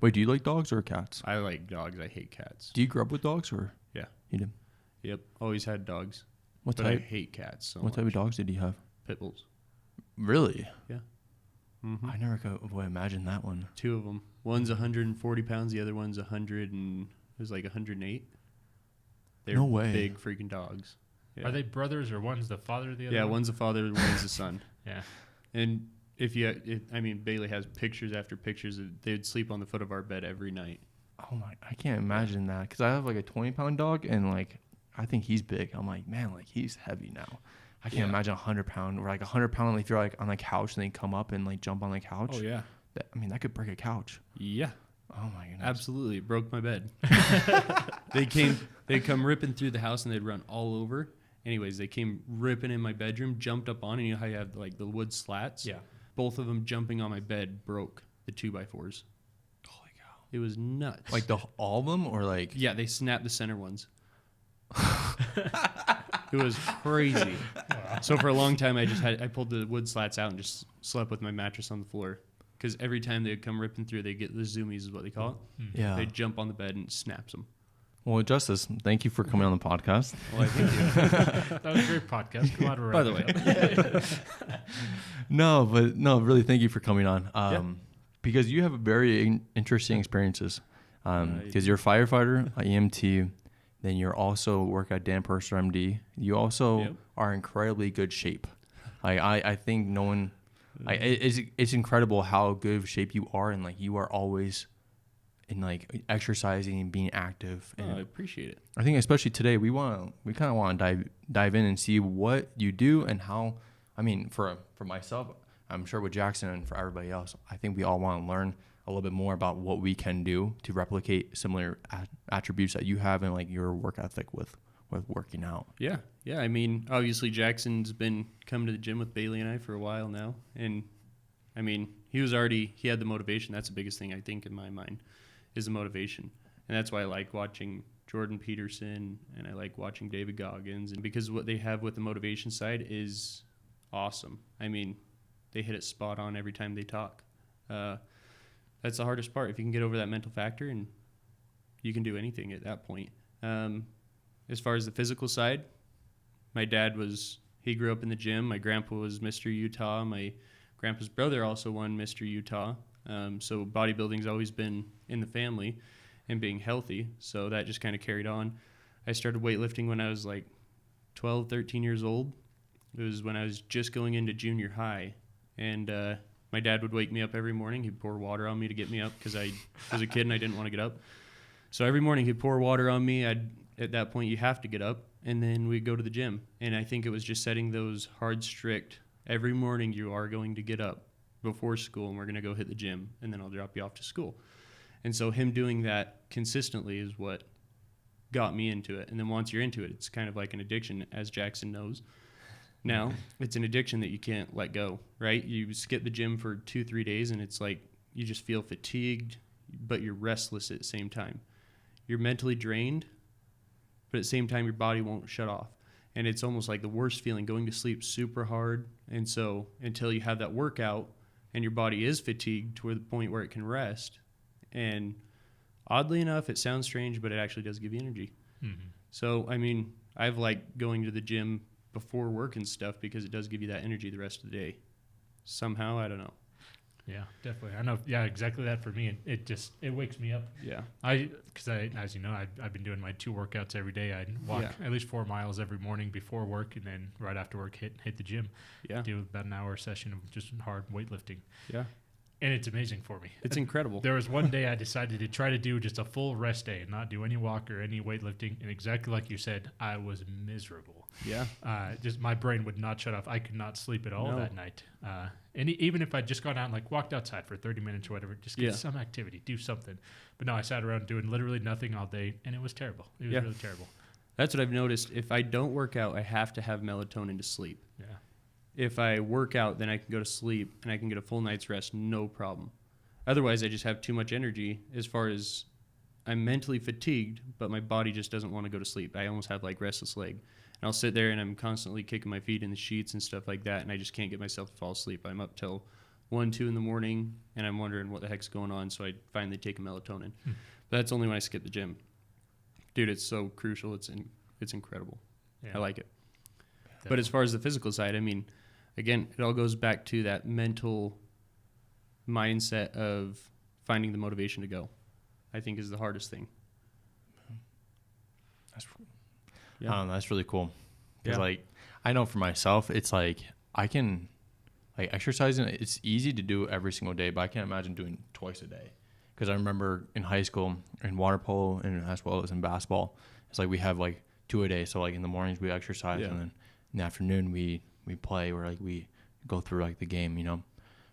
Wait, do you like dogs or cats? I like dogs. I hate cats. Do you grow up with dogs or? Yeah. You did? Yep. Always had dogs. What but type? I hate cats so What type of much. dogs did you have? Pit bulls. Really? Yeah. Mm-hmm. I never could imagine that one. 2 of them. One's 140 pounds. The other one's 108. They're No way. big freaking dogs. Yeah. Are they brothers or one's the father of the other? Yeah, one? one's the father, one's the son. Yeah. And Bailey has pictures after pictures. They would sleep on the foot of our bed every night. Oh my! I can't imagine that because I have like a 20-pound dog and like I think he's big. I'm like, man, like he's heavy now. I can't imagine 100-pound or like 100-pound. Like if you're like on the couch and they come up and like jump on the couch. Oh yeah. That could break a couch. Yeah. Oh my goodness. Absolutely, it broke my bed. They'd come ripping through the house and they'd run all over. Anyways, they came ripping in my bedroom, jumped up on, and you know how you have like the wood slats? Yeah. Both of them jumping on my bed broke the 2x4s. Holy cow! It was nuts. Like all of them or like? Yeah, they snapped the center ones. It was crazy. Wow. So for a long time, I pulled the wood slats out and just slept with my mattress on the floor. Because every time they'd come ripping through, they get the zoomies is what they call it. Yeah. They'd jump on the bed and it snaps them. Well, Justice, thank you for coming on the podcast. Well, I thank you. That was a great podcast. Come on, By the way. No, really, thank you for coming on. Because you have very interesting experiences. Because you're a firefighter, an EMT, then you're also work at Dan Purser MD. You also are in incredibly good shape. I think no one, it's incredible how good of shape you are, and like you are always in like exercising and being active. And I appreciate it. I think especially today we kind of want to dive in and see what you do and how. I mean, for myself, I'm sure with Jackson and for everybody else, I think we all want to learn a little bit more about what we can do to replicate similar attributes that you have and like your work ethic with working out. Yeah. I mean, obviously Jackson's been coming to the gym with Bailey and I for a while now, and I mean, he had the motivation. That's the biggest thing I think in my mind is the motivation, and that's why I like watching Jordan Peterson and I like watching David Goggins, and because what they have with the motivation side is awesome. I mean, they hit it spot on every time they talk. That's the hardest part. If you can get over that mental factor, and you can do anything at that point. As far as the physical side, my dad he grew up in the gym. My grandpa was Mr. Utah. My grandpa's brother also won Mr. Utah. So bodybuilding's always been in the family and being healthy. So that just kind of carried on. I started weightlifting when I was like 12, 13 years old. It was when I was just going into junior high. And my dad would wake me up every morning. He'd pour water on me to get me up because I was a kid and I didn't want to get up. So every morning he'd pour water on me. At that point, you have to get up. And then we'd go to the gym. And I think it was just setting those hard, strict, every morning you are going to get up before school and we're going to go hit the gym. And then I'll drop you off to school. And so him doing that consistently is what got me into it. And then once you're into it, it's kind of like an addiction, as Jackson knows. Now, it's an addiction that you can't let go, right? You skip the gym for 2-3 days and it's like you just feel fatigued, but you're restless at the same time. You're mentally drained, but at the same time, your body won't shut off. And it's almost like the worst feeling, going to sleep super hard. And so until you have that workout and your body is fatigued to the point where it can rest. And oddly enough, it sounds strange, but it actually does give you energy. Mm-hmm. So, I mean, I've liked going to the gym before work and stuff because it does give you that energy the rest of the day. Somehow, I don't know. Yeah, definitely. I know. Yeah, exactly that for me. It wakes me up. Yeah. Because as you know, I've been doing my 2 workouts every day. I walk at least 4 miles every morning before work, and then right after work, hit the gym. Yeah. Do about an hour session of just hard weightlifting. Yeah. And it's amazing for me. It's incredible. There was one day I decided to try to do just a full rest day and not do any walk or any weightlifting. And exactly like you said, I was miserable. Yeah. Just my brain would not shut off. I could not sleep at all that night. And even if I'd just gone out and like walked outside for 30 minutes or whatever, just get some activity, do something. But no, I sat around doing literally nothing all day, and it was terrible. It was really terrible. That's what I've noticed. If I don't work out, I have to have melatonin to sleep. Yeah. If I work out, then I can go to sleep and I can get a full night's rest, no problem. Otherwise, I just have too much energy as far as I'm mentally fatigued, but my body just doesn't want to go to sleep. I almost have like restless leg. And I'll sit there and I'm constantly kicking my feet in the sheets and stuff like that, and I just can't get myself to fall asleep. I'm up till 1, 2 in the morning, and I'm wondering what the heck's going on. So I finally take a melatonin. But that's only when I skip the gym. Dude, it's so crucial. It's incredible. Yeah. I like it. Definitely. But as far as the physical side, I mean, again, it all goes back to that mental mindset of finding the motivation to go, I think is the hardest thing. I don't know, that's really cool. Because, Yeah. like, I know for myself, it's like I can, like, exercising, it's easy to do every single day, but I can't imagine doing twice a day. Because I remember in high school, in water polo, and as well as in basketball, it's like we have, like, 2 a day. So, like, in the mornings we exercise, and then in the afternoon we play, or, like, we go through, like, the game, you know.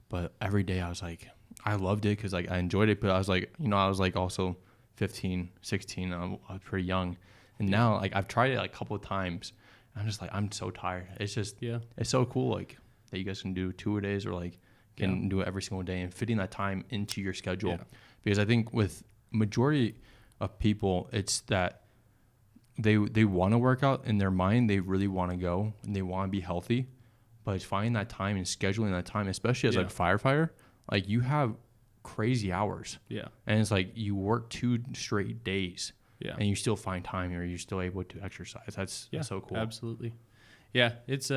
But every day I was like, I loved it because, like, I enjoyed it. But I was like, you know, I was, like, also 15, 16. I was pretty young. And now, like, I've tried it, like, a couple of times. I'm just like, I'm so tired. It's just, it's so cool, like, that you guys can do 2 a days, or, like, can do it every single day, and fitting that time into your schedule. Yeah. Because I think with majority of people, it's that they want to work out in their mind. They really want to go, and they want to be healthy. But it's finding that time and scheduling that time, especially as, like, firefighter, like, you have crazy hours. Yeah. And it's like you work 2 straight days. Yeah. And you still find time, or you're still able to exercise. That's so cool. Absolutely. Yeah. It's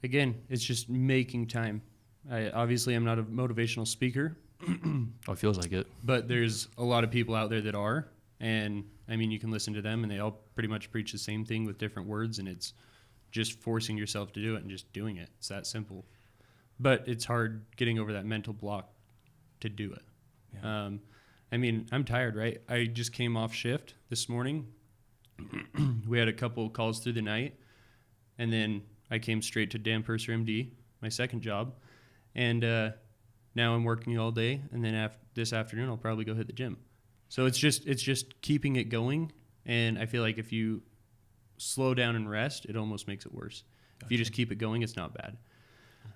again, it's just making time. Obviously I'm not a motivational speaker. Oh, it feels like it. But there's a lot of people out there that are, and I mean, you can listen to them and they all pretty much preach the same thing with different words, and it's just forcing yourself to do it and just doing it. It's that simple. But it's hard getting over that mental block to do it. Yeah. I mean, I'm tired, right? I just came off shift this morning. We had a couple calls through the night, and then I came straight to Dan Purser MD, my second job, and now I'm working all day, and then this afternoon I'll probably go hit the gym. So it's just keeping it going, and I feel like if you slow down and rest, it almost makes it worse. Gotcha. If you just keep it going, it's not bad.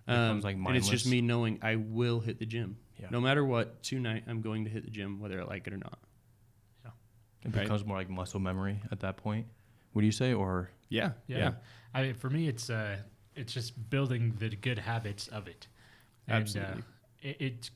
Like, and it's just me knowing I will hit the gym. Yeah. No matter what, tonight I'm going to hit the gym, whether I like it or not. Yeah. It becomes more like muscle memory at that point. Would you say, or? Yeah. I mean, for me, it's just building the good habits of it. And, absolutely.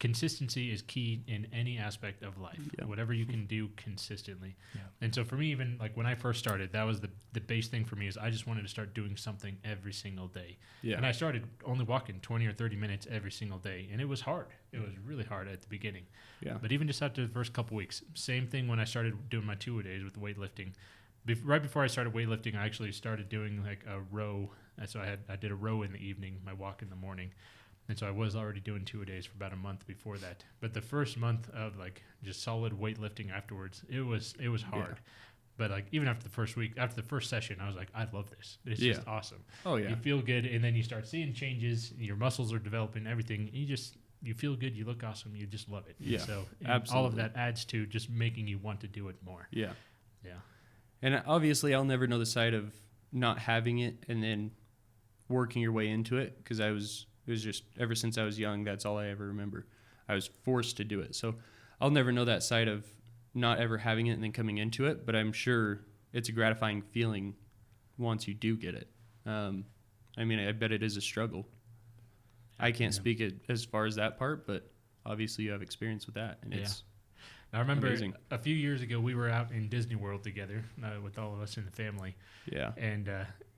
Consistency is key in any aspect of life. Yeah. Whatever you can do consistently. Yeah. And so for me, even like when I first started, that was the base thing for me, is I just wanted to start doing something every single day. Yeah. And I started only walking 20 or 30 minutes every single day, and it was hard. It was really hard at the beginning. Yeah. But even just after the first couple weeks, same thing when I started doing my 2 a days with weightlifting. Right before I started weightlifting, I actually started doing like a row. So I did a row in the evening, my walk in the morning. And so I was already doing 2 a days for about a month before that. But the first month of like just solid weightlifting afterwards, it was hard. Yeah. But like even after the first week, after the first session, I was like, I love this. It's just awesome. Oh yeah. You feel good, and then you start seeing changes. Your muscles are developing, everything. You feel good. You look awesome. You just love it. Yeah. So all of that adds to just making you want to do it more. Yeah. Yeah. And obviously, I'll never know the side of not having it and then working your way into it, because it was just ever since I was young, that's all I ever remember. I was forced to do it. So I'll never know that side of not ever having it and then coming into it, but I'm sure it's a gratifying feeling once you do get it. I mean, I bet it is a struggle. I can't speak it as far as that part, but obviously you have experience with that, and it's I remember amazing. A few years ago, we were out in Disney World together with all of us in the family. Yeah. And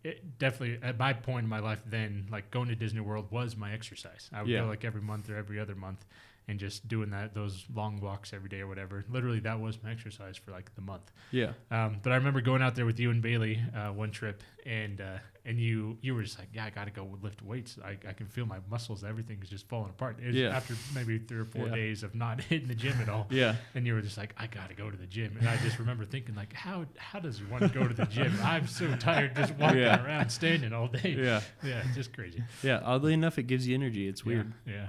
it definitely, at my point in my life then, like going to Disney World was my exercise. I would go like every month or every other month and just doing those long walks every day or whatever. Literally, that was my exercise for like the month. Yeah. But I remember going out there with you and Bailey one trip, and you were just like, yeah, I got to go lift weights. I can feel my muscles. Everything is just falling apart. It was after maybe 3 or 4 days of not hitting the gym at all. Yeah. And you were just like, I got to go to the gym. And I just remember thinking, like, how does one go to the gym? I'm so tired just walking around, standing all day. Yeah. Yeah, it's just crazy. Yeah, oddly enough, it gives you energy. It's weird. Yeah.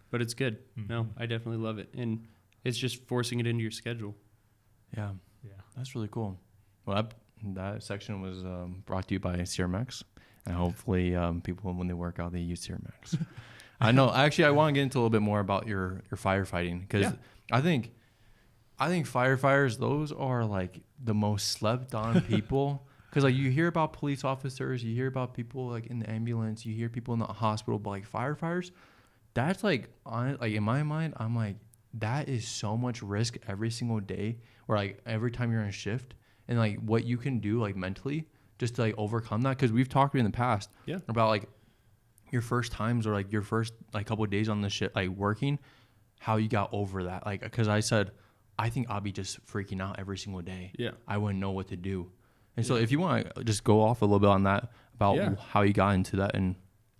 But it's good. Mm-hmm. No, I definitely love it. And it's just forcing it into your schedule. Yeah. Yeah. That's really cool. Well, that section was brought to you by CRMX. And hopefully people, when they work out, they use CRMX. I know. Actually, I want to get into a little bit more about your firefighting, because I think firefighters, those are like the most slept on people. Because like you hear about police officers, you hear about people like in the ambulance, you hear people in the hospital, but like firefighters, that's like in my mind, I'm like, that is so much risk every single day, or like every time you're on shift, and like what you can do like mentally just to like overcome that. Because we've talked in the past about like your first times or like your first like couple of days on the shit like working, how you got over that. Like, because I said, I think I'll be just freaking out every single day. Yeah, I wouldn't know what to do. And so if you want to just go off a little bit on that about how you got into that and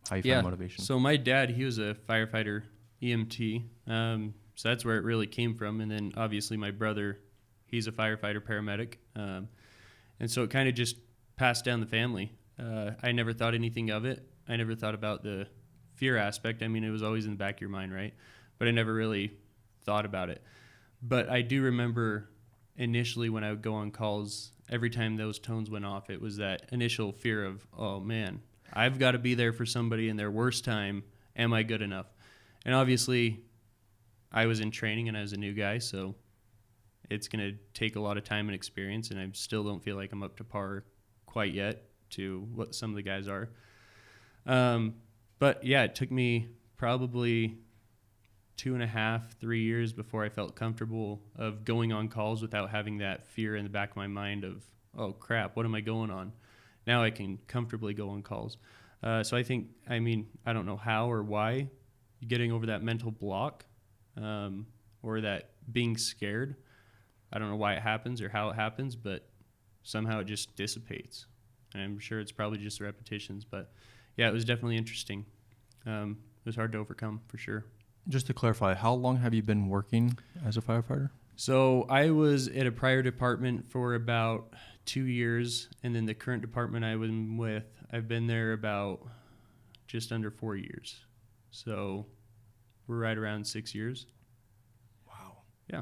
how you found motivation. So my dad, he was a firefighter EMT. So that's where it really came from. And then obviously my brother, he's a firefighter paramedic. And so it kind of just passed down the family. I never thought anything of it. I never thought about the fear aspect. I mean, it was always in the back of your mind, right? But I never really thought about it. But I do remember initially when I would go on calls, every time those tones went off, it was that initial fear of, oh man, I've got to be there for somebody in their worst time. Am I good enough? And obviously I was in training and I was a new guy, so it's going to take a lot of time and experience, and I still don't feel like I'm up to par quite yet to what some of the guys are. But yeah, it took me probably 2.5, 3 years before I felt comfortable of going on calls without having that fear in the back of my mind of, oh crap, what am I going on? Now I can comfortably go on calls. So I think, I don't know how or why getting over that mental block, or that being scared. I don't know why it happens or how it happens, but somehow it just dissipates. And I'm sure it's probably just the repetitions, but yeah, it was definitely interesting. It was hard to overcome for sure. Just to clarify, how long have you been working as a firefighter? So I was at a prior department for about 2 years, and then the current department I was with, I've been there about just under 4 years. So we're right around 6 years. Wow. Yeah.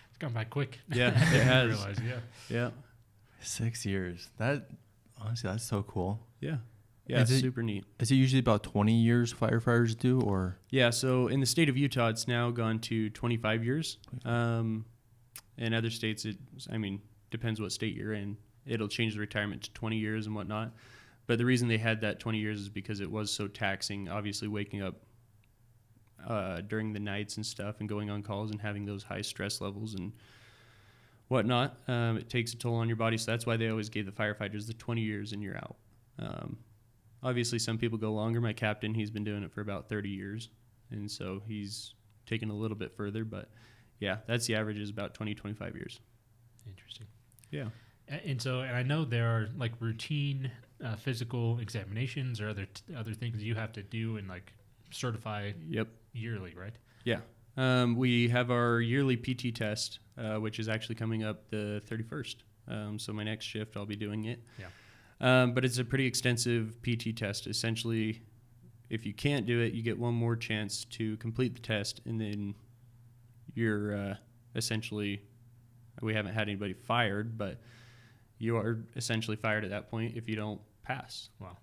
It's gone by quick. Yeah, it has. Realize, yeah. 6 years. That, honestly, that's so cool. Yeah. Yeah, it's super neat. Is it usually about 20 years firefighters do, or? Yeah, so in the state of Utah, it's now gone to 25 years. In other states, depends what state you're in. It'll change the retirement to 20 years and whatnot. But the reason they had that 20 years is because it was so taxing, obviously waking up during the nights and stuff and going on calls and having those high stress levels and whatnot. It takes a toll on your body, so that's why they always gave the firefighters the 20 years and you're out. Obviously, some people go longer. My captain, he's been doing it for about 30 years, and so he's taken a little bit further. But, yeah, that's the average is about 20, 25 years. Interesting. Yeah. And I know there are, like, routine physical examinations or other things you have to do and, like, certify yearly, right? Yeah. We have our yearly PT test, which is actually coming up the 31st. So my next shift, I'll be doing it. Yeah. But it's a pretty extensive PT test. Essentially, if you can't do it, you get one more chance to complete the test, and then you're essentially, we haven't had anybody fired, but you are essentially fired at that point if you don't pass. Wow.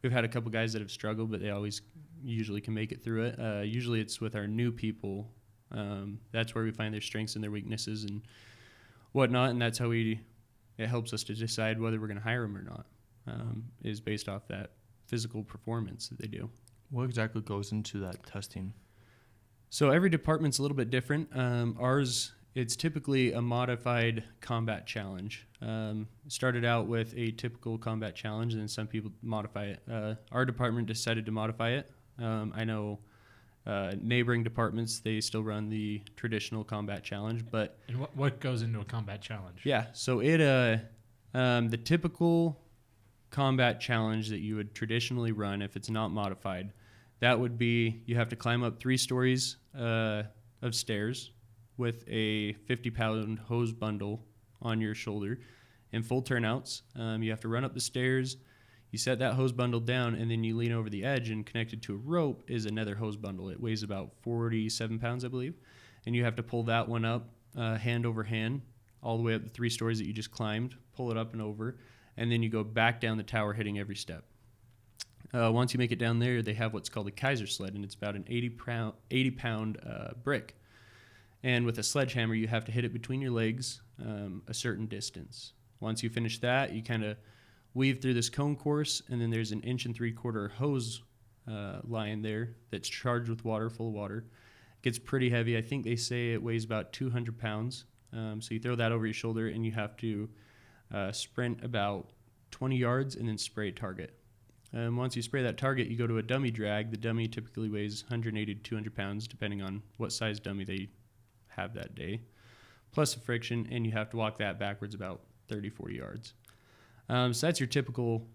We've had a couple guys that have struggled, but they always usually can make it through it. Usually it's with our new people. That's where we find their strengths and their weaknesses and whatnot, and that's how it helps us to decide whether we're going to hire them or not, is based off that physical performance that they do. What exactly goes into that testing? So every department's a little bit different. Ours, it's typically a modified combat challenge. It started out with a typical combat challenge, and then some people modify it. Our department decided to modify it. I know neighboring departments, they still run the traditional combat challenge, but and what goes into a combat challenge? Yeah, so the typical combat challenge that you would traditionally run if it's not modified, that would be you have to climb up 3 stories of stairs with a 50-pound hose bundle on your shoulder in full turnouts. You have to run up the stairs. You set that hose bundle down, and then you lean over the edge, and connected to a rope is another hose bundle. It weighs about 47 pounds, I believe. And you have to pull that one up hand over hand all the way up the 3 stories that you just climbed, pull it up and over, and then you go back down the tower hitting every step. Once you make it down there, they have what's called a Kaiser sled, and it's about an 80-pound brick. And with a sledgehammer, you have to hit it between your legs a certain distance. Once you finish that, you kind of weave through this cone course, and then there's an 1 3/4 hose lying there that's charged with water, full of water. Gets pretty heavy. I think they say it weighs about 200 pounds. So you throw that over your shoulder, and you have to sprint about 20 yards and then spray a target. Once you spray that target, you go to a dummy drag. The dummy typically weighs 180 to 200 pounds, depending on what size dummy they have that day, plus the friction, and you have to walk that backwards about 30, 40 yards. So that's your typical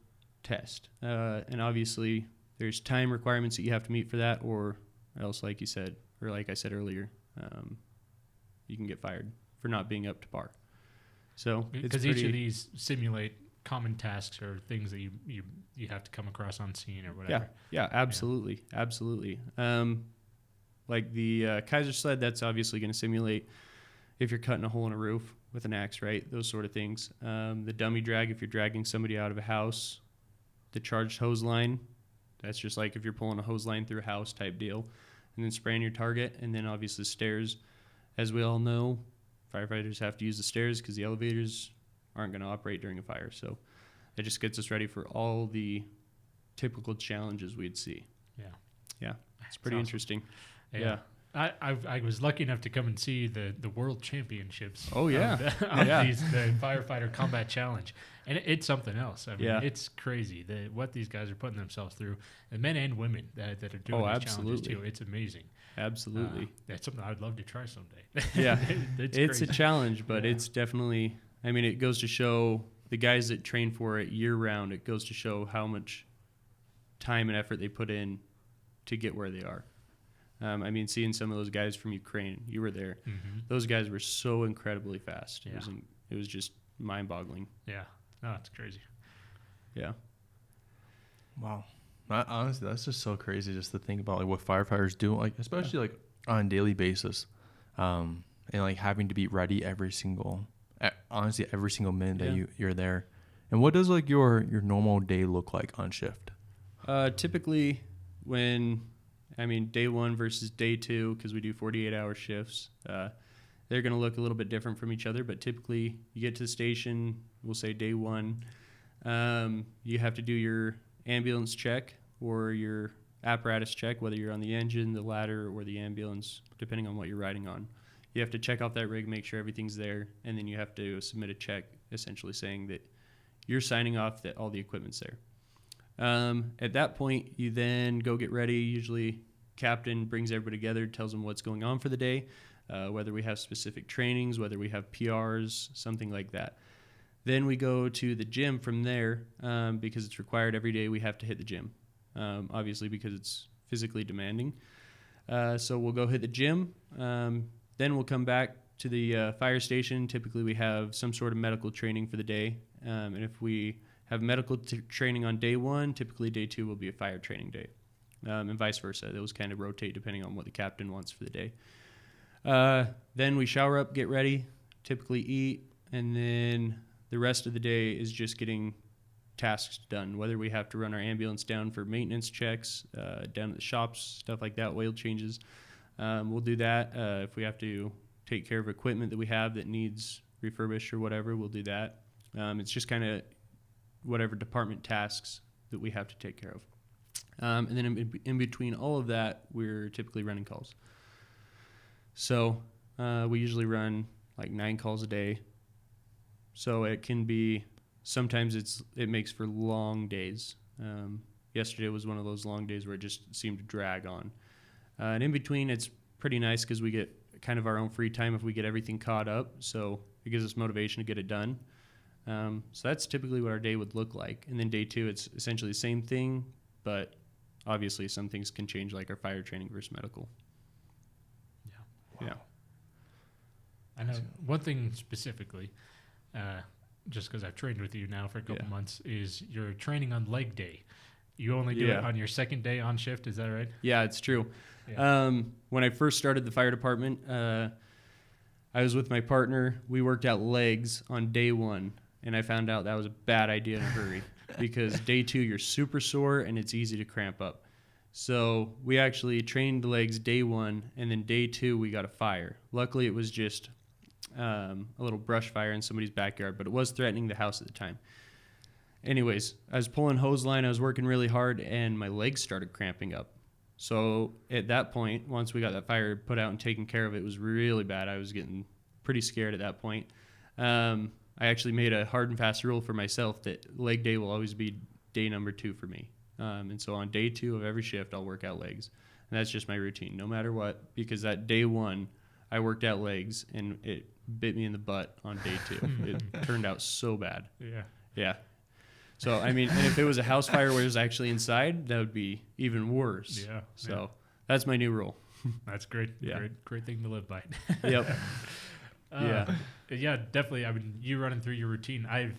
test. And obviously, there's time requirements that you have to meet for that, or else, like you said, or like I said earlier, you can get fired for not being up to par. So because each of these simulate common tasks or things that you have to come across on scene or whatever. Yeah, absolutely, absolutely. Like the Kaiser sled, that's obviously going to simulate if you're cutting a hole in a roof with an axe, right? Those sort of things. The dummy drag, if you're dragging somebody out of a house. The charged hose line, that's just like if you're pulling a hose line through a house type deal. And then spraying your target, and then obviously stairs. As we all know, firefighters have to use the stairs because the elevators aren't going to operate during a fire. So it just gets us ready for all the typical challenges we'd see. Yeah, it's pretty interesting. Yeah. I was lucky enough to come and see the world championships. Oh yeah, the firefighter combat challenge, and it's something else. I mean, it's crazy what these guys are putting themselves through, and men and women that are doing these challenges too. It's amazing. Absolutely, that's something I'd love to try someday. Yeah, it's a challenge, but it's definitely. I mean, it goes to show the guys that train for it year round. It goes to show how much time and effort they put in to get where they are. I mean, seeing some of those guys from Ukraine, you were there. Mm-hmm. Those guys were so incredibly fast. Yeah. It was just mind-boggling. Yeah. No, it's crazy. Yeah. Wow. Honestly, that's just so crazy just to think about like what firefighters do, like especially like on a daily basis, and like having to be ready every single minute that you're there. And what does like your normal day look like on shift? Typically, day one versus day two, because we do 48-hour shifts, they're going to look a little bit different from each other. But typically, you get to the station, we'll say day one, you have to do your ambulance check or your apparatus check, whether you're on the engine, the ladder, or the ambulance, depending on what you're riding on. You have to check off that rig, make sure everything's there, and then you have to submit a check essentially saying that you're signing off that all the equipment's there. At that point, you then go get ready. Usually, captain brings everybody together, tells them what's going on for the day, whether we have specific trainings, whether we have PRs, something like that. Then we go to the gym from there because it's required every day we have to hit the gym, obviously because it's physically demanding. So we'll go hit the gym. Then we'll come back to the fire station. Typically, we have some sort of medical training for the day. And if we have medical training on day one, typically day two will be a fire training day. And vice versa. Those kind of rotate depending on what the captain wants for the day. Then we shower up, get ready, typically eat, and then the rest of the day is just getting tasks done, whether we have to run our ambulance down for maintenance checks, down at the shops, stuff like that, oil changes. We'll do that. If we have to take care of equipment that we have that needs refurbished or whatever, we'll do that. It's just kind of whatever department tasks that we have to take care of. And then in between all of that, we're typically running calls. So we usually run like 9 calls a day. So it can be, sometimes it makes for long days. Yesterday was one of those long days where it just seemed to drag on. And in between, it's pretty nice because we get kind of our own free time if we get everything caught up. So it gives us motivation to get it done. So that's typically what our day would look like. And then day two, it's essentially the same thing, but obviously some things can change, like our fire training versus medical. Yeah. Wow. Yeah. I know one thing specifically, just because I've trained with you now for a couple months, is your training on leg day. You only do it on your second day on shift, is that right? Yeah, it's true. Yeah. When I first started the fire department, I was with my partner. We worked out legs on day one, and I found out that was a bad idea in a hurry because day two, you're super sore, and it's easy to cramp up. So we actually trained the legs day one, and then day two, we got a fire. Luckily, it was just a little brush fire in somebody's backyard, but it was threatening the house at the time. anyways, I was pulling hose line. I was working really hard, and my legs started cramping up. So at that point, once we got that fire put out and taken care of, it was really bad. I was getting pretty scared at that point. I actually made a hard and fast rule for myself that leg day will always be day number 2 for me. And so on day 2 of every shift, I'll work out legs. And that's just my routine, no matter what, because that day 1, I worked out legs, and it bit me in the butt on day 2. It turned out so bad. Yeah. Yeah. So, I mean, and if it was a house fire where it was actually inside, that would be even worse. Yeah. So that's my new rule. That's great. Yeah. Great thing to live by. Yep. Yeah, definitely. I mean, you running through your routine. I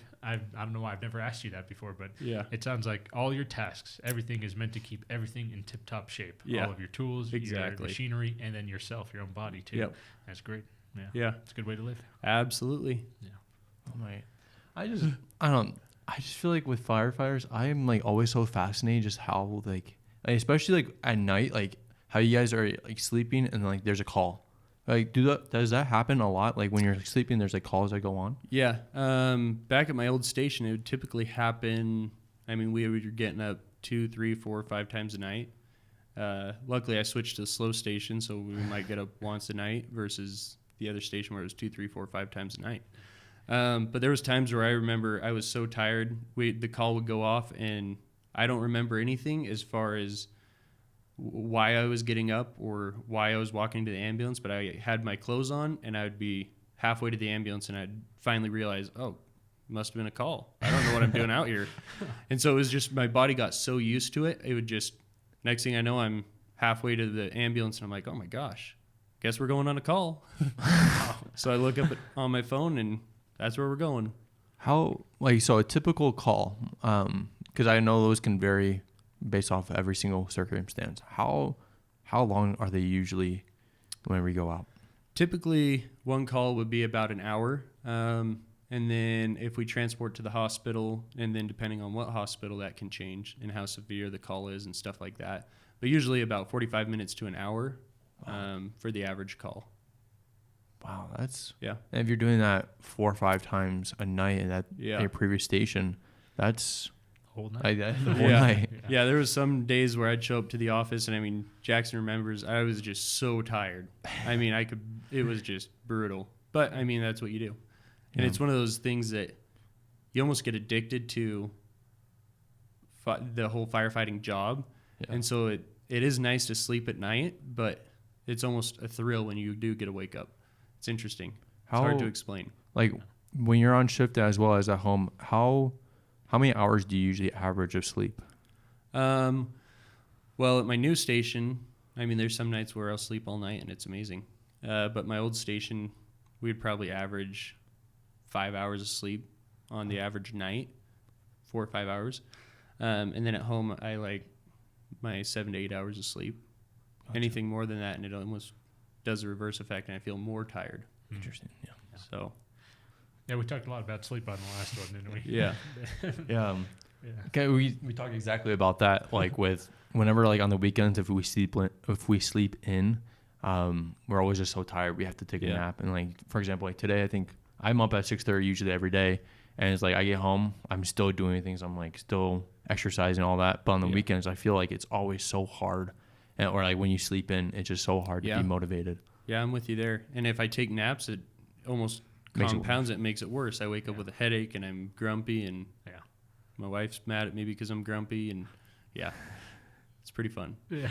don't know why I've never asked you that before, but yeah, it sounds like all your tasks, everything is meant to keep everything in tip-top shape. Yeah. All of your tools, your machinery, and then yourself, your own body too. Yep. That's great. Yeah. Yeah. It's a good way to live. Absolutely. Yeah. Oh my, I just feel like with firefighters, I am like always so fascinated just how like especially like at night, like how you guys are like sleeping and like there's a call. Like, does that happen a lot? Like when you're sleeping, there's like calls that go on. Yeah. Back at my old station, it would typically happen. I mean, we were getting up 2, 3, 4, 5 times a night. Luckily, I switched to the slow station, so we might get up once a night versus the other station where it was 2, 3, 4, 5 times a night. But there was times where I remember I was so tired. The call would go off, and I don't remember anything as far as why I was getting up or why I was walking to the ambulance, but I had my clothes on, and I would be halfway to the ambulance, and I'd finally realize, oh, must have been a call. I don't know what I'm doing out here. And so it was just my body got so used to it. It would just, next thing I know, I'm halfway to the ambulance, and I'm like, oh my gosh, guess we're going on a call. So I look up on my phone, and that's where we're going. How, like, so a typical call, because I know those can vary based off every single circumstance. How long are they usually when we go out? Typically, one call would be about an hour. And then if we transport to the hospital, and then depending on what hospital, that can change and how severe the call is and stuff like that. But usually about 45 minutes to an hour for the average call. Wow, that's... Yeah. And if you're doing that 4 or 5 times a night at your previous station, that's... Whole night. The whole night. Yeah, there was some days where I'd show up to the office, and I mean, Jackson remembers, I was just so tired. I mean, it was just brutal. But I mean, that's what you do. And it's one of those things that you almost get addicted to the whole firefighting job. Yeah. And so it is nice to sleep at night, but it's almost a thrill when you do get to wake up. It's interesting. It's hard to explain. Like when you're on shift as well as at home, how many hours do you usually average of sleep? Well, at my new station, I mean, there's some nights where I'll sleep all night, and it's amazing. But my old station, we'd probably average 5 hours of sleep on the average night, 4 or 5 hours. And then at home, I like my 7 to 8 hours of sleep. Gotcha. Anything more than that, and it almost does the reverse effect, and I feel more tired. Interesting. Yeah. So... Yeah, we talked a lot about sleep on the last one, didn't we? Yeah. Yeah. Okay, we talked exactly about that. Like with whenever like on the weekends, if we sleep in, we're always just so tired. We have to take a nap. And like for example, like today, I think I'm up at 6:30 usually every day, and it's like I get home, I'm still doing things. I'm like still exercising and all that. But on the weekends, I feel like it's always so hard, or like when you sleep in, it's just so hard to be motivated. Yeah, I'm with you there. And if I take naps, it almost compounds it, makes it worse. I wake up with a headache, and I'm grumpy, and my wife's mad at me because I'm grumpy, and it's pretty fun. Yeah,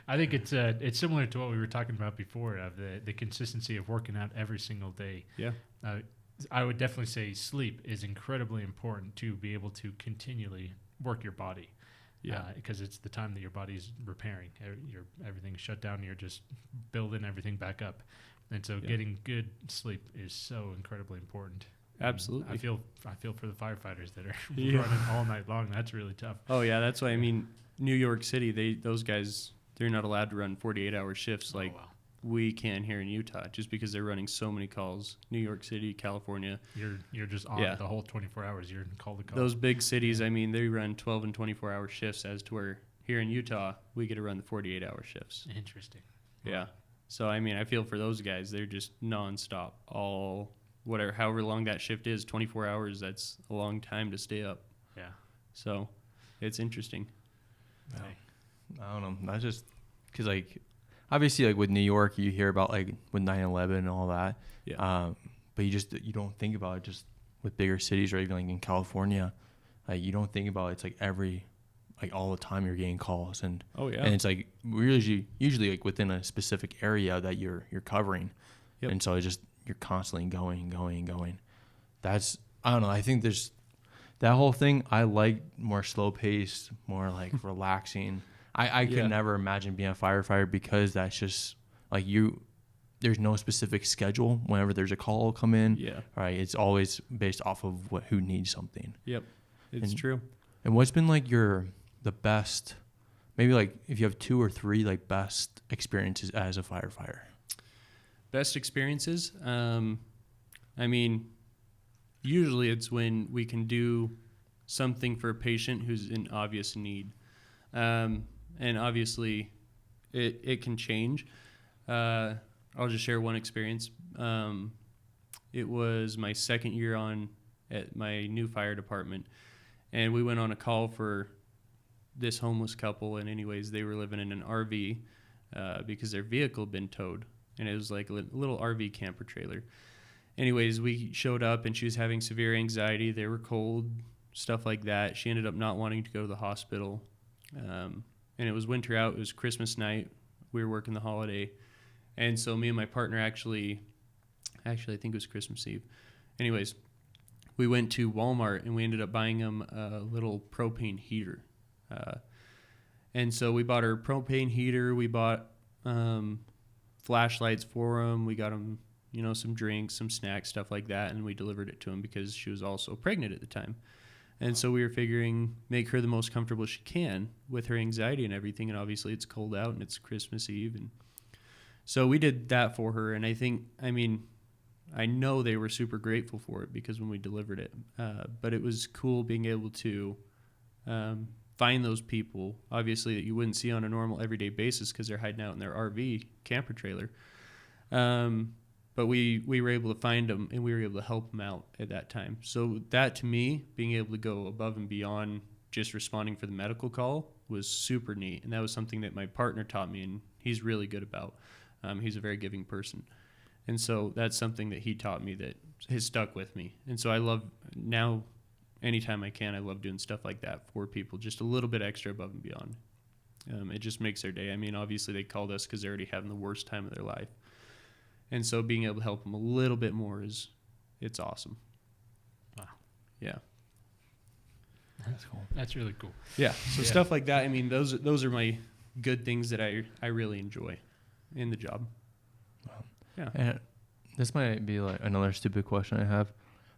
I think it's similar to what we were talking about before of the consistency of working out every single day. Yeah, I would definitely say sleep is incredibly important to be able to continually work your body. Yeah, because it's the time that your body's repairing. Everything's shut down, and you're just building everything back up. And so getting good sleep is so incredibly important. Absolutely. I feel for the firefighters that are running all night long. That's really tough. Oh, yeah. That's why, I mean, New York City, those guys, they're not allowed to run 48-hour shifts like we can here in Utah just because they're running so many calls. New York City, California. You're just on the whole 24 hours. You're call to call. Those big cities, I mean, they run 12 and 24-hour shifts as to where here in Utah, we get to run the 48-hour shifts. Interesting. Yeah. So, I mean, I feel for those guys. They're just nonstop, however long that shift is, 24 hours, that's a long time to stay up. Yeah. So it's interesting. Yeah. I don't know. That's just because, like, obviously, like, with New York, you hear about, like, with 9/11 and all that. Yeah. But you don't think about it just with bigger cities or even, like, in California. Like, you don't think about it. It's, like, all the time you're getting calls. And and it's, like, we're usually, like, within a specific area that you're covering. Yep. And so it's just, you're constantly going. That's, I don't know. I think there's that whole thing. I like more slow paced, more like relaxing. I could never imagine being a firefighter because that's just like there's no specific schedule whenever there's a call come in. Yeah. Right. It's always based off of who needs something. Yep. It's true. And what's been like the best, maybe like if you have 2 or 3 like best experiences as a firefighter? Best experiences? I mean, usually it's when we can do something for a patient who's in obvious need. And obviously it can change. I'll just share one experience. It was my second year at my new fire department, and we went on a call for this homeless couple, and anyways, they were living in an RV because their vehicle had been towed, and it was like a little RV camper trailer. Anyways, we showed up, and she was having severe anxiety. They were cold, stuff like that. She ended up not wanting to go to the hospital. And it was winter out. It was Christmas night. We were working the holiday. And so me and my partner actually, I think it was Christmas Eve. Anyways, we went to Walmart, and we ended up buying them a little propane heater. And so we bought her propane heater. We bought flashlights for them. We got them, some drinks, some snacks, stuff like that. And we delivered it to them because she was also pregnant at the time. And so we were figuring make her the most comfortable she can with her anxiety and everything. And obviously it's cold out and it's Christmas Eve. And so we did that for her. And I know they were super grateful for it because when we delivered it, but it was cool being able to find those people, obviously, that you wouldn't see on a normal everyday basis because they're hiding out in their RV camper trailer. But we were able to find them, and we were able to help them out at that time. So that, to me, being able to go above and beyond just responding for the medical call was super neat. And that was something that my partner taught me, and he's really good about. He's a very giving person. And so that's something that he taught me that has stuck with me. And so I love now, anytime I can, I love doing stuff like that for people, just a little bit extra above and beyond. It just makes their day. I mean, obviously they called us because they're already having the worst time of their life. And so being able to help them a little bit more it's awesome. Wow. Yeah. That's cool. That's really cool. Yeah. So stuff like that. I mean, those are my good things that I really enjoy in the job. Wow. Yeah. And this might be like another stupid question I have,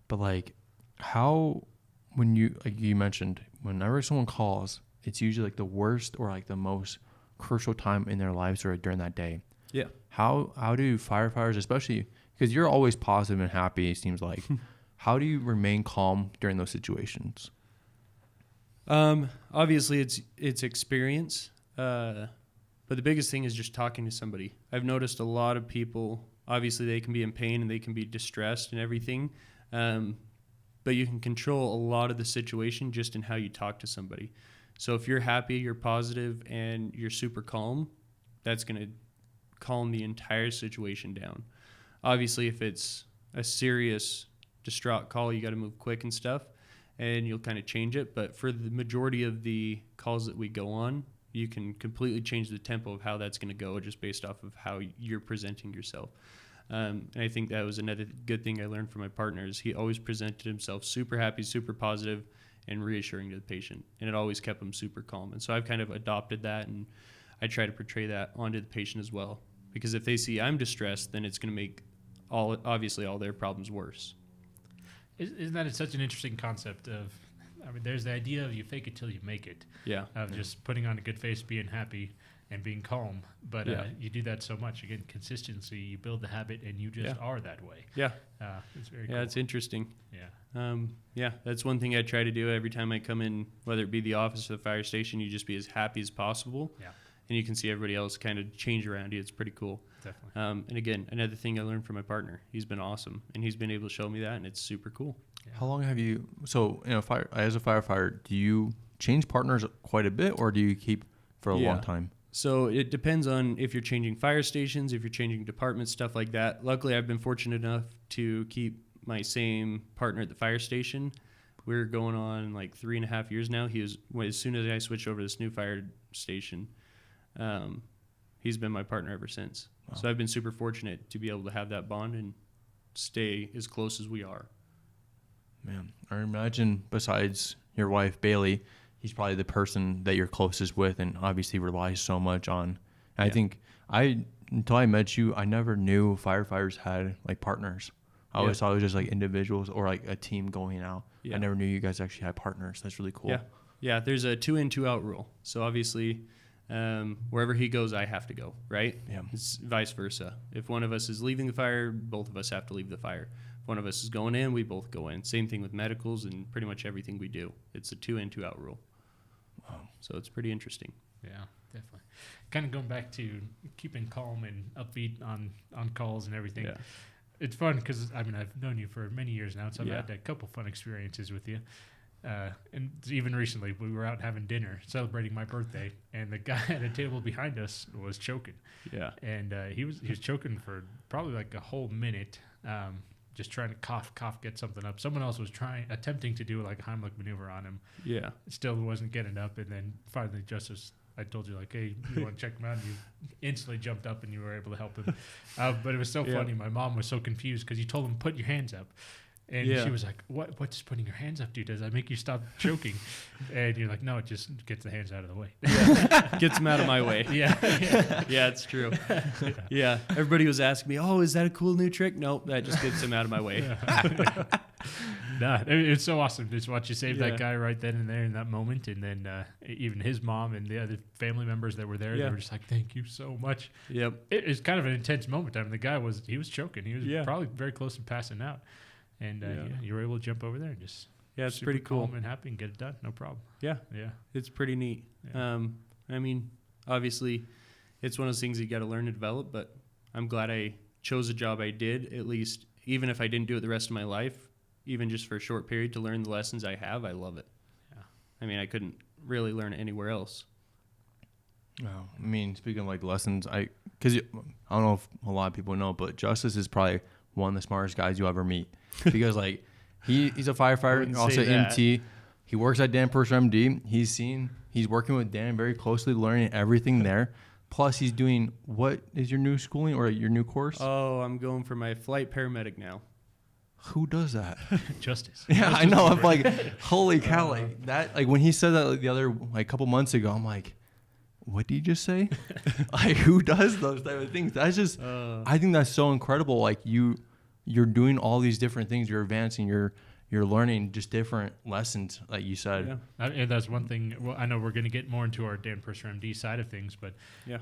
but like how, when you, like you mentioned, whenever someone calls, it's usually like the worst or like the most crucial time in their lives or during that day. Yeah. How do firefighters, especially because you're always positive and happy, it seems like, how do you remain calm during those situations? Obviously it's experience. But the biggest thing is just talking to somebody. I've noticed a lot of people, obviously they can be in pain and they can be distressed and everything. But you can control a lot of the situation just in how you talk to somebody. So if you're happy, you're positive, and you're super calm, that's going to calm the entire situation down. Obviously, if it's a serious, distraught call, you got to move quick and stuff, and you'll kind of change it. But for the majority of the calls that we go on, you can completely change the tempo of how that's going to go just based off of how you're presenting yourself. And I think that was another good thing I learned from my partners. He always presented himself super happy, super positive, and reassuring to the patient. And it always kept him super calm. And so I've kind of adopted that, and I try to portray that onto the patient as well. Because if they see I'm distressed, then it's going to make all their problems worse. Isn't that such an interesting concept of, there's the idea of you fake it till you make it. Yeah. Of just putting on a good face, being happy, and being calm. But you do that so much. Again, consistency, you build the habit, and you just are that way. Yeah. It's very cool. Yeah, it's interesting. Yeah. That's one thing I try to do every time I come in, whether it be the office or the fire station, you just be as happy as possible. Yeah. and you can see everybody else kind of change around you. It's pretty cool. Definitely. And again, another thing I learned from my partner. He's been awesome, and he's been able to show me that, and it's super cool. Yeah. How long have you? So, as a firefighter, do you change partners quite a bit, or do you keep for a long time? So it depends on if you're changing fire stations, if you're changing departments, stuff like that. Luckily, I've been fortunate enough to keep my same partner at the fire station. We're going on like 3.5 years now. As soon as I switched over to this new fire station, he's been my partner ever since. Wow. So I've been super fortunate to be able to have that bond and stay as close as we are. Man, I imagine besides your wife, Bailey, he's probably the person that you're closest with and obviously relies so much on. I think until I met you, I never knew firefighters had like partners. I always thought it was just like individuals or like a team going out. I never knew you guys actually had partners. That's really cool. Yeah. There's a 2 in, 2 out rule. So obviously, wherever he goes, I have to go, right? Yeah. It's vice versa. If one of us is leaving the fire, both of us have to leave the fire. If one of us is going in, we both go in. Same thing with medicals and pretty much everything we do. It's a 2 in, 2 out rule. Wow. So it's pretty interesting. Yeah, definitely. Kind of going back to keeping calm and upbeat on calls and everything. Yeah. It's fun because, I mean, I've known you for many years now, so I've had a couple fun experiences with you. And even recently, we were out having dinner, celebrating my birthday, and the guy at a table behind us was choking. Yeah. And he was choking for probably like a whole minute, just trying to cough, get something up. Someone else was attempting to do like a Heimlich maneuver on him. Yeah. It still wasn't getting up, and then finally, just as I told you, like, hey, you want to check him out? And you instantly jumped up and you were able to help him. But it was so funny. My mom was so confused because you told him, put your hands up. And she was like, what does putting your hands up do? Does that make you stop choking? And you're like, no, it just gets the hands out of the way. Yeah. Gets them out of my way. Yeah, it's true. Yeah. Everybody was asking me, oh, is that a cool new trick? Nope, that just gets them out of my way. Nah, it's so awesome to just watch you save that guy right then and there in that moment. And then even his mom and the other family members that were there, they were just like, thank you so much. Yep. It was kind of an intense moment. I mean, the guy was choking. He was probably very close to passing out. And you were able to jump over there and just it's pretty cool and happy and get it done, no problem. Yeah, it's pretty neat. I mean, obviously, it's one of those things you got to learn to develop. But I'm glad I chose a job I did. At least, even if I didn't do it the rest of my life, even just for a short period to learn the lessons I have, I love it. Yeah, I mean, I couldn't really learn it anywhere else. Oh, I mean, speaking of like lessons, because I don't know if a lot of people know, but Justice is probably one of the smartest guys you ever meet. Because like he's a firefighter, also MT. He works at Dan Purser MD. He's working with Dan very closely, learning everything there. Plus, he's doing, what is your new schooling or your new course? Oh, I'm going for my flight paramedic now. Who does that? Justice. Yeah, I know. I'm like, holy cow! Like that. Like when he said that the other couple months ago, I'm like, what did you just say? Like, who does those type of things? That's just. I think that's so incredible. Like you're doing all these different things. You're advancing. You're learning just different lessons, like you said. Yeah, and that's one thing. Well, I know we're going to get more into our Dan Purser MD side of things, but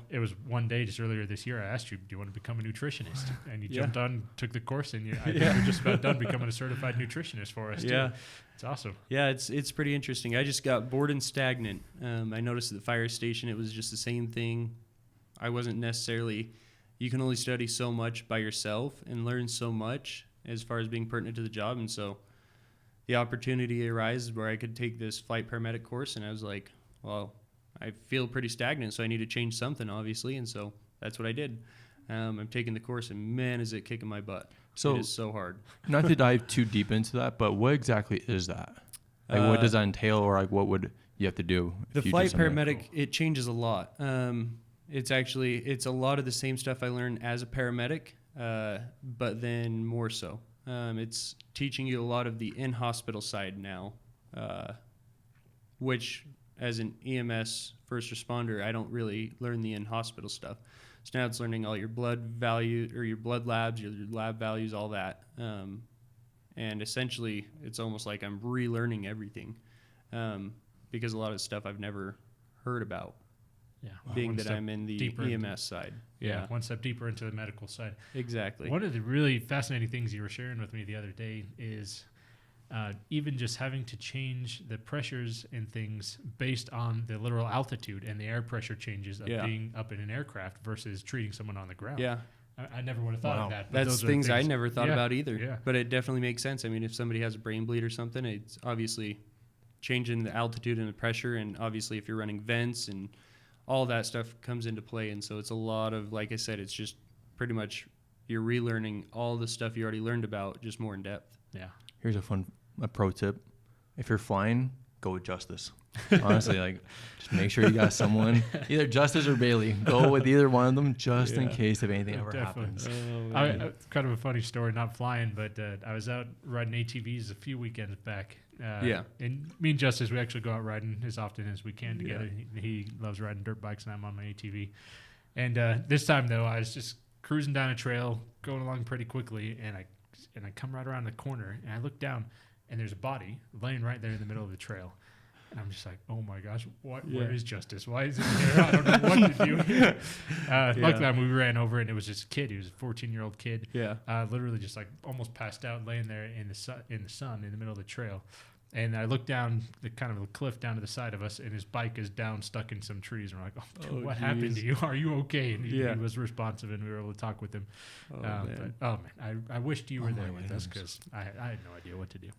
it was one day just earlier this year I asked you, do you want to become a nutritionist? And you jumped on, took the course, and I think you're just about done becoming a certified nutritionist for us, too. It's awesome. Yeah, it's pretty interesting. I just got bored and stagnant. I noticed at the fire station it was just the same thing. I wasn't necessarily... You can only study so much by yourself and learn so much as far as being pertinent to the job. And so the opportunity arises where I could take this flight paramedic course, and I was like, well, I feel pretty stagnant, so I need to change something, obviously. And so that's what I did. I'm taking the course, and man, is it kicking my butt. So it is so hard. Not to dive too deep into that, but what exactly is that? Like, what does that entail, or like what would you have to do? The flight paramedic, it changes a lot. It's a lot of the same stuff I learned as a paramedic, but then more so. It's teaching you a lot of the in-hospital side now, which as an EMS first responder, I don't really learn the in-hospital stuff. So now it's learning all your blood value or your blood labs, your lab values, all that. And essentially, it's almost like I'm relearning everything because a lot of stuff I've never heard about. Yeah, being that I'm in the EMS side. Yeah, one step deeper into the medical side. Exactly. One of the really fascinating things you were sharing with me the other day is even just having to change the pressures and things based on the literal altitude and the air pressure changes of being up in an aircraft versus treating someone on the ground. Yeah. I never would have thought of that. But that's things I never thought about either. Yeah. But it definitely makes sense. I mean, if somebody has a brain bleed or something, it's obviously changing the altitude and the pressure. And obviously, if you're running vents and all that stuff comes into play. And so it's a lot of, like I said, it's just pretty much you're relearning all the stuff you already learned about, just more in depth. Yeah. Here's a pro tip. If you're flying, go with Justice. Honestly, like, just make sure you got someone, either Justice or Bailey. Go with either one of them just in case if anything ever happens. Kind of a funny story, not flying, but I was out riding ATVs a few weekends back. And me and Justice, we actually go out riding as often as we can together. He loves riding dirt bikes, and I'm on my ATV. And this time, though, I was just cruising down a trail, going along pretty quickly, and I come right around the corner, and I look down, and there's a body laying right there in the middle of the trail. And I'm just like, oh my gosh, where is Justice? Why is it here? I don't know what to do here. Luckily, we ran over, and it was just a kid. He was a 14-year-old kid. Yeah. Literally just like almost passed out, laying there in the sun in the middle of the trail. And I looked down the kind of a cliff down to the side of us, and his bike is down, stuck in some trees. And we're like, oh, dude, what happened to you? Are you okay? And he was responsive, and we were able to talk with him. Man, I wished you were there with us because I had no idea what to do.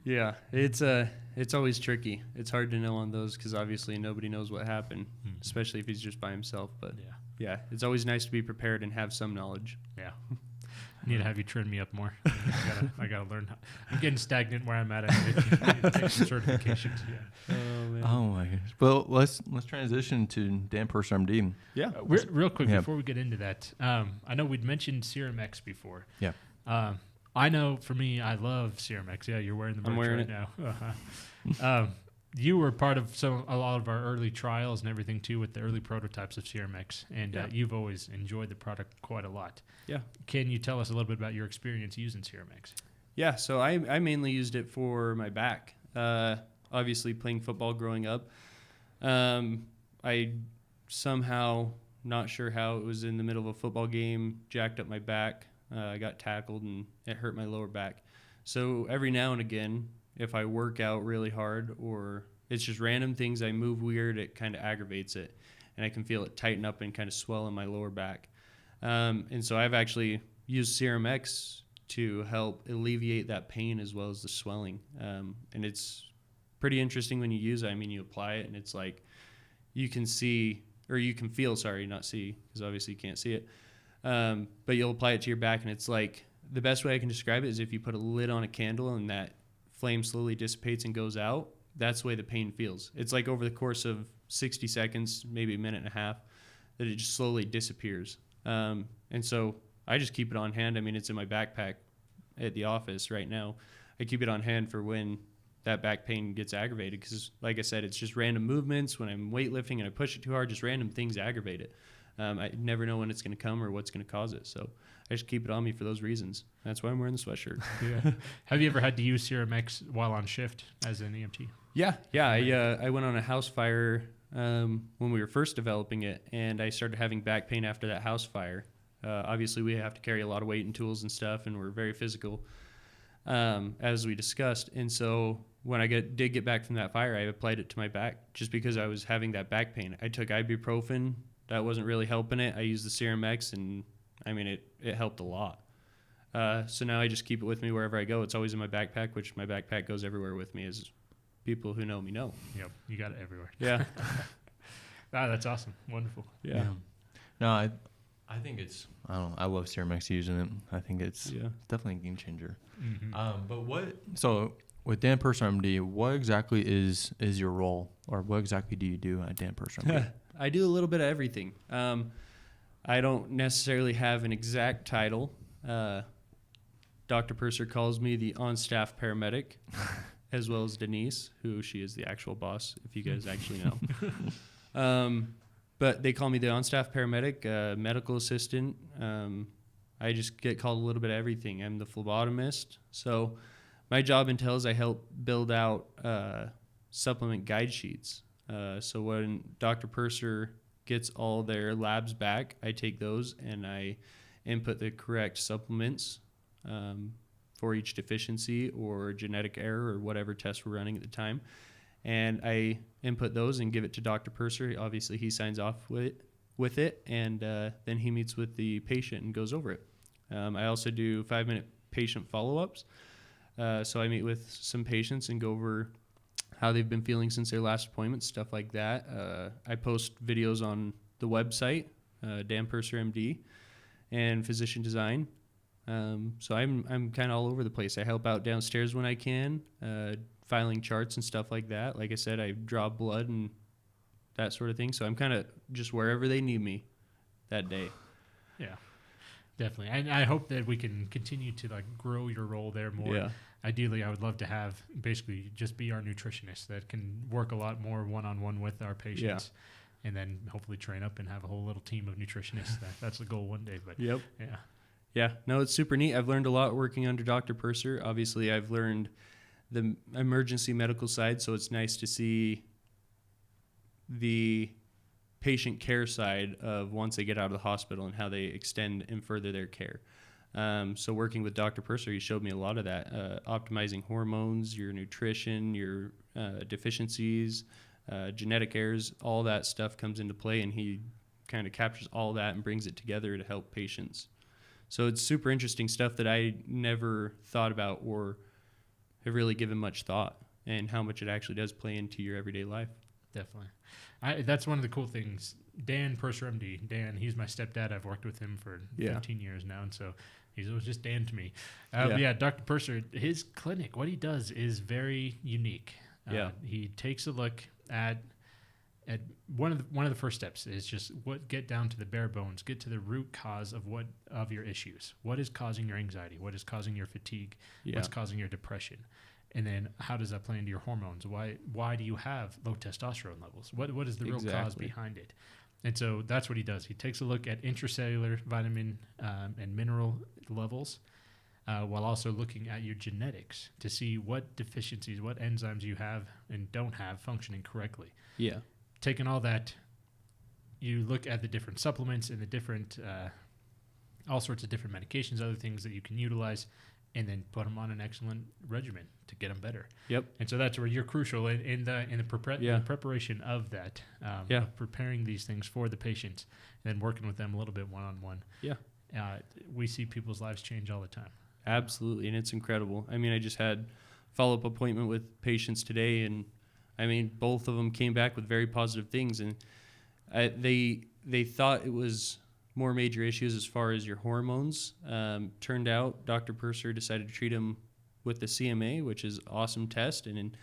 Yeah, it's always tricky. It's hard to know on those because obviously nobody knows what happened, especially if he's just by himself. But yeah, it's always nice to be prepared and have some knowledge. Yeah. I need to have you train me up more. I gotta learn. I'm getting stagnant where I'm at. I need to take some certifications. Yeah. Oh, man. Oh my gosh. Well, let's transition to Dan Purser, MD. Yeah. Real quick before we get into that, I know we'd mentioned Serum X before. Yeah. I know for me, I love Serum X. Yeah, you're wearing the merch right now. Uh-huh. You were part of a lot of our early trials and everything too with the early prototypes of Serum X, and you've always enjoyed the product quite a lot. Yeah. Can you tell us a little bit about your experience using Serum X? Yeah, so I mainly used it for my back. Obviously, playing football growing up, I somehow, not sure how, it was in the middle of a football game, jacked up my back. I got tackled and it hurt my lower back. So every now and again, if I work out really hard or it's just random things, I move weird, it kind of aggravates it. And I can feel it tighten up and kind of swell in my lower back. And so I've actually used Serum X to help alleviate that pain as well as the swelling. And it's pretty interesting when you use it. I mean, you apply it and it's like you can see, or you can feel, not see, because obviously you can't see it. But you'll apply it to your back, and it's like the best way I can describe it is if you put a lid on a candle and that flame slowly dissipates and goes out, that's the way the pain feels. It's like over the course of 60 seconds, maybe a minute and a half, that it just slowly disappears. And so I just keep it on hand. I mean, it's in my backpack at the office right now. I keep it on hand for when that back pain gets aggravated because, like I said, it's just random movements. When I'm weightlifting and I push it too hard, just random things aggravate it. I never know when it's going to come or what's going to cause it. So I just keep it on me for those reasons. That's why I'm wearing the sweatshirt. Yeah. Have you ever had to use Serum X while on shift as an EMT? Yeah. I went on a house fire when we were first developing it, and I started having back pain after that house fire. Obviously, we have to carry a lot of weight and tools and stuff, and we're very physical, as we discussed. And so when I did get back from that fire, I applied it to my back just because I was having that back pain. I took ibuprofen. That wasn't really helping it. I used the Serum X, and I mean, it helped a lot. So now I just keep it with me wherever I go. It's always in my backpack, which my backpack goes everywhere with me, as people who know me know. Yep, you got it everywhere. Yeah. That's awesome. Wonderful. Yeah. No, I think it's, I don't know, I love Serum X using it. I think it's definitely a game changer. Mm-hmm. So with Dan Purser, MD, what exactly is your role, or what exactly do you do at Dan Purser, MD? I do a little bit of everything. I don't necessarily have an exact title. Dr. Purser calls me the on-staff paramedic, as well as Denise, who she is the actual boss, if you guys actually know. But they call me the on-staff paramedic, medical assistant. I just get called a little bit of everything. I'm the phlebotomist. So my job entails I help build out supplement guide sheets. So when Dr. Purser gets all their labs back, I take those and I input the correct supplements for each deficiency or genetic error or whatever test we're running at the time. And I input those and give it to Dr. Purser. Obviously, he signs off with it, and then he meets with the patient and goes over it. I also do 5-minute patient follow-ups. So I meet with some patients and go over how they've been feeling since their last appointment, stuff like that. I post videos on the website, Dan Purser MD, and Physician Design. So I'm kind of all over the place. I help out downstairs when I can, filing charts and stuff like that. Like I said, I draw blood and that sort of thing. So I'm kind of just wherever they need me that day. Yeah, definitely. And I hope that we can continue to like grow your role there more. Yeah. Ideally, I would love to have basically just be our nutritionist that can work a lot more one-on-one with our patients. And then hopefully train up and have a whole little team of nutritionists. That's the goal one day. But Yep. Yeah. Yeah. No, it's super neat. I've learned a lot working under Dr. Purser. Obviously, I've learned the emergency medical side, so it's nice to see the patient care side of once they get out of the hospital and how they extend and further their care. So working with Dr. Purser, he showed me a lot of that, optimizing hormones, your nutrition, your deficiencies, genetic errors, all that stuff comes into play, and he kind of captures all that and brings it together to help patients. So it's super interesting stuff that I never thought about or have really given much thought, and how much it actually does play into your everyday life. Definitely. That's one of the cool things. Dan Purser MD, Dan, he's my stepdad. I've worked with him for 15 years now, and so he's always just Dan to me. Dr. Purser, his clinic, what he does is very unique. He takes a look at one of the first steps is just get down to the bare bones, get to the root cause of your issues. What is causing your anxiety? What is causing your fatigue? What's causing your depression? And then how does that play into your hormones? Why do you have low testosterone levels? What is the real cause behind it? And so that's what he does. He takes a look at intracellular vitamin and mineral levels, while also looking at your genetics to see what deficiencies, what enzymes you have and don't have functioning correctly. Yeah. Taking all that, you look at the different supplements and the different, all sorts of different medications, other things that you can utilize, and then put them on an excellent regimen to get them better. Yep. And so that's where you're crucial in the preparation of that, of preparing these things for the patients, and then working with them a little bit one-on-one. Yeah. We see people's lives change all the time. Absolutely, and it's incredible. I mean, I just had a follow-up appointment with patients today, and I mean, both of them came back with very positive things, and they thought it was more major issues as far as your hormones. Turned out Dr. Purser decided to treat them with the CMA, which is an awesome test, and then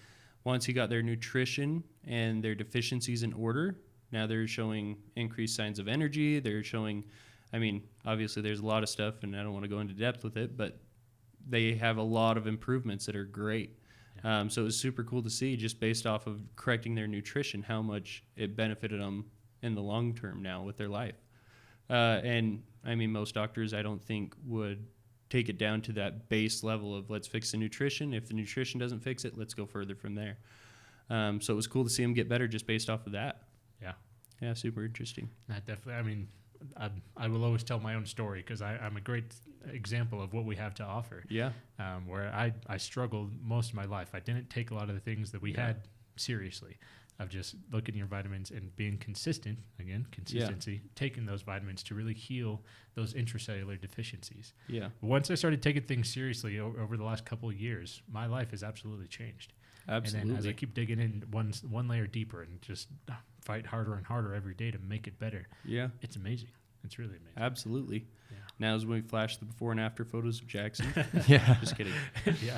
once he got their nutrition and their deficiencies in order, now they're showing increased signs of energy. They're showing, I mean, obviously there's a lot of stuff, and I don't want to go into depth with it, but they have a lot of improvements that are great. So it was super cool to see, just based off of correcting their nutrition, how much it benefited them in the long term now with their life. And I mean, most doctors I don't think would take it down to that base level of let's fix the nutrition. If the nutrition doesn't fix it, let's go further from there. So it was cool to see them get better just based off of that. Yeah, super interesting. That definitely. I mean, I will always tell my own story because I'm a great example of what we have to offer. Yeah. Where I struggled most of my life. I didn't take a lot of the things that we had seriously. Of just looking at your vitamins and being consistent, again, consistency, taking those vitamins to really heal those intracellular deficiencies. Yeah. Once I started taking things seriously over the last couple of years, my life has absolutely changed. Absolutely. And then as I keep digging in one layer deeper and just fight harder and harder every day to make it better, it's amazing. It's really amazing. Absolutely. Yeah. Now is when we flash the before and after photos of Jackson. Yeah. Just kidding.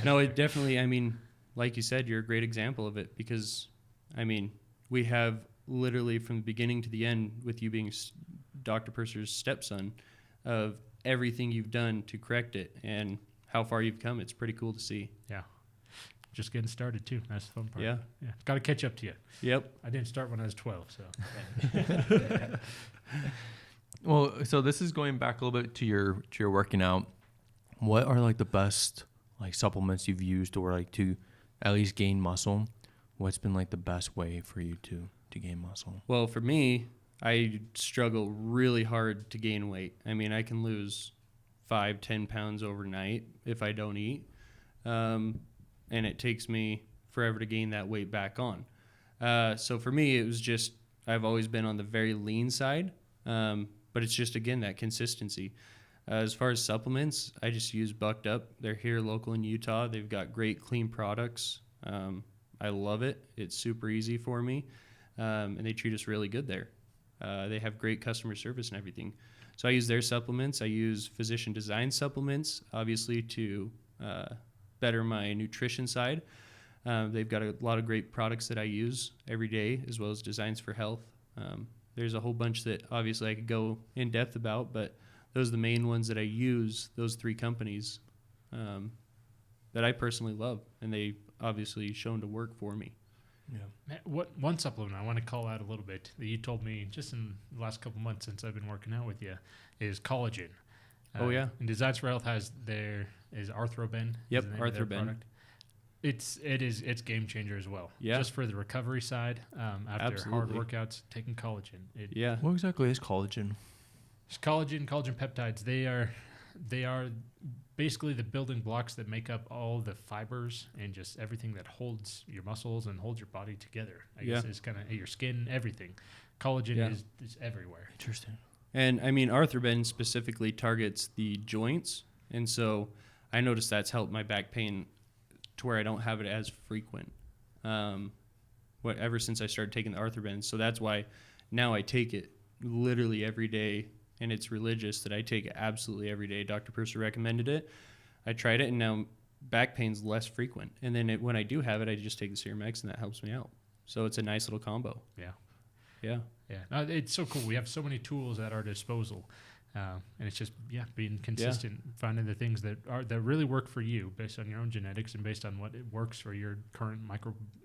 No, it definitely, I mean, like you said, you're a great example of it because, I mean, we have literally from the beginning to the end with you being Dr. Purser's stepson of everything you've done to correct it and how far you've come. It's pretty cool to see. Yeah. Just getting started too. That's the fun part. Yeah. Got to catch up to you. Yep. I didn't start when I was 12, so. Well, so this is going back a little bit to your working out. What are like the best like supplements you've used or like to at least gain muscle? What's been like the best way for you to gain muscle? Well, for me, I struggle really hard to gain weight. I mean, I can lose 5-10 pounds overnight if I don't eat. And it takes me forever to gain that weight back on. So for me, it was just, I've always been on the very lean side. But it's just, again, that consistency. As far as supplements, I just use Bucked Up. They're here local in Utah. They've got great, clean products. I love it. It's super easy for me. And they treat us really good there. They have great customer service and everything. So I use their supplements. I use physician design supplements, obviously, to better my nutrition side. They've got a lot of great products that I use every day, as well as Designs for Health. There's a whole bunch that obviously I could go in depth about, but those are the main ones that I use, those 3 companies that I personally love, and they obviously shown to work for me. Yeah. What one supplement I want to call out a little bit that you told me just in the last couple months since I've been working out with you is collagen. Oh yeah. And Designs for Health has is Arthroben. Yep, Arthroben. It's game changer as well. Yeah. Just for the recovery side, after Absolutely. hard workouts, taking collagen. Yeah. What exactly is collagen? It's collagen peptides. They are basically the building blocks that make up all the fibers and just everything that holds your muscles and holds your body together. I guess it's kind of your skin, everything. Collagen is everywhere. Interesting. And I mean, Arthroben specifically targets the joints, and so I noticed that's helped my back pain to where I don't have it as frequent. Ever since I started taking the Arthroben, so that's why now I take it literally every day, and it's religious that I take it absolutely every day. Dr. Purser recommended it. I tried it, and now back pain's less frequent. And then when I do have it, I just take the Serum X, and that helps me out. So it's a nice little combo. Yeah. Yeah. Yeah. No, it's so cool. We have so many tools at our disposal. And it's just, being consistent, finding the things that really work for you based on your own genetics and based on what it works for your current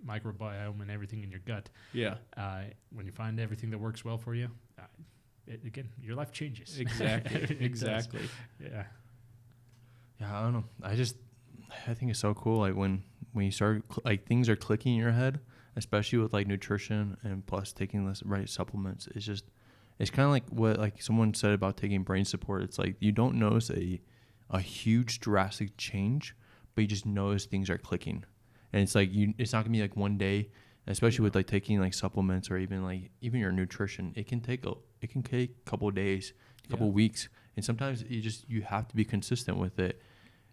microbiome and everything in your gut. Yeah. When you find everything that works well for you, again, your life changes. Exactly. Exactly. Yeah. Yeah, I don't know. I think it's so cool. Like when you start, like things are clicking in your head, especially with like nutrition and plus taking the right supplements. It's kind of like what like someone said about taking brain support. It's like you don't notice a huge drastic change, but you just notice things are clicking. And it's like it's not gonna be like one day, especially with like taking like supplements or even your nutrition. It can take a couple of days, a couple of weeks, and sometimes you have to be consistent with it.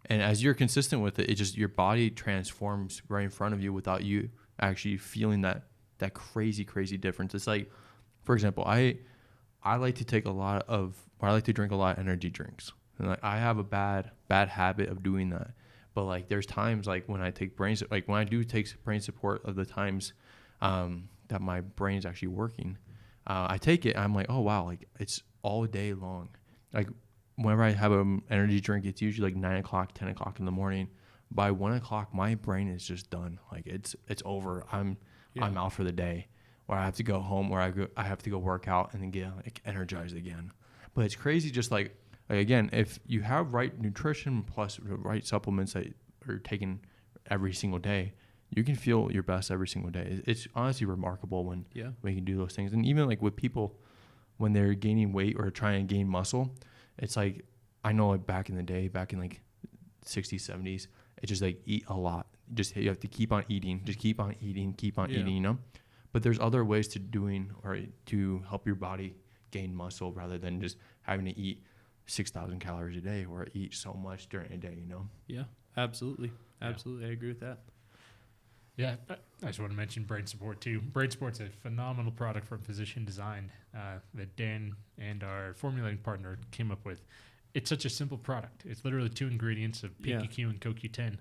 And as you're consistent with it, your body transforms right in front of you without you actually feeling that crazy difference. It's like, for example, I like to drink a lot of energy drinks, and like I have a bad habit of doing that. But like there's times like when I take when I do take brain support of the times that my brain is actually working, I take it. I'm like, oh wow, like it's all day long. Like whenever I have an energy drink, it's usually like 9 o'clock, 10 o'clock in the morning. By 1 o'clock, my brain is just done. Like it's over. I'm out for the day. Or I have to go home, or I have to go work out and then get like energized again. But it's crazy, just like again, if you have right nutrition plus the right supplements that are taken every single day, you can feel your best every single day. It's honestly remarkable when you can do those things. And even like with people when they're gaining weight or trying to gain muscle, it's like I know like back in the day, back in like 60s, 70s, it's just like eat a lot. You have to keep on eating, eating, you know. But there's other ways to help your body gain muscle rather than just having to eat 6,000 calories a day or eat so much during a day, you know? Yeah, absolutely. Absolutely. I agree with that. Yeah. I just want to mention Brain Support too. Brain Support's a phenomenal product from Physician Design that Dan and our formulating partner came up with. It's such a simple product. It's literally 2 ingredients of PQQ and CoQ10.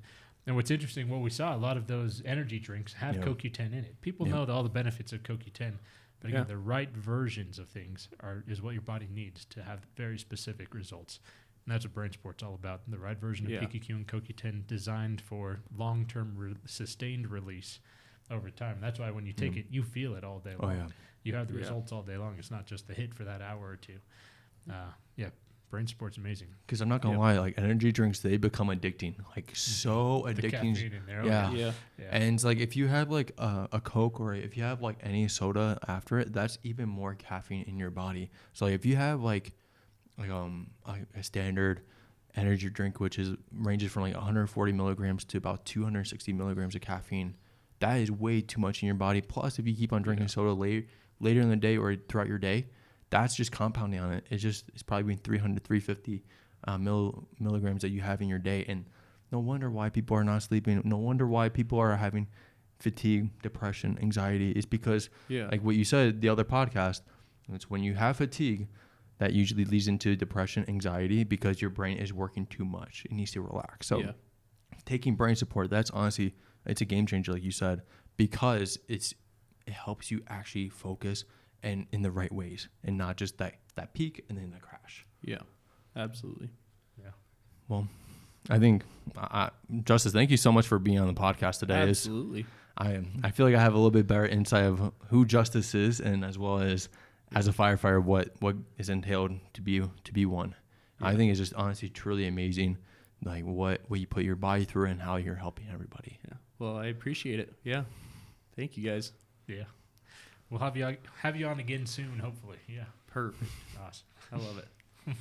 And what's interesting, we saw a lot of those energy drinks have CoQ10 in it. People know all the benefits of CoQ10, but again, the right versions of things is what your body needs to have very specific results. And that's what Brain Sport's all about. The right version of PQQ and CoQ10 designed for long-term sustained release over time. That's why when you take it, you feel it all day long. Oh, yeah. You have the results all day long. It's not just the hit for that hour or two. Brain Sport's amazing. Because I'm not going to lie, like energy drinks, they become addicting. Like so addicting. The caffeine in there. Yeah. And it's like if you have like a Coke or if you have like any soda after it, that's even more caffeine in your body. So like if you have like a standard energy drink, which ranges from like 140 milligrams to about 260 milligrams of caffeine. That is way too much in your body. Plus, if you keep on drinking soda later in the day or throughout your day, that's just compounding on it. It's probably between 300 to 350 milligrams that you have in your day. And no wonder why people are not sleeping. No wonder why people are having fatigue, depression, anxiety. It's because, like what you said, the other podcast, it's when you have fatigue, that usually leads into depression, anxiety, because your brain is working too much. It needs to relax. So taking brain support, that's honestly, it's a game changer, like you said, because it helps you actually focus and in the right ways and not just that peak and then the crash. Yeah, absolutely. Yeah. Well, I think, Justice, thank you so much for being on the podcast today. Absolutely. I feel like I have a little bit better insight of who Justice is, and as well as a firefighter, what is entailed to be one. Yeah. I think it's just honestly truly amazing, like what you put your body through and how you're helping everybody. Yeah. Well, I appreciate it. Yeah. Thank you guys. Yeah. We'll have you on again soon, hopefully. Yeah. Perfect. Awesome. I love it.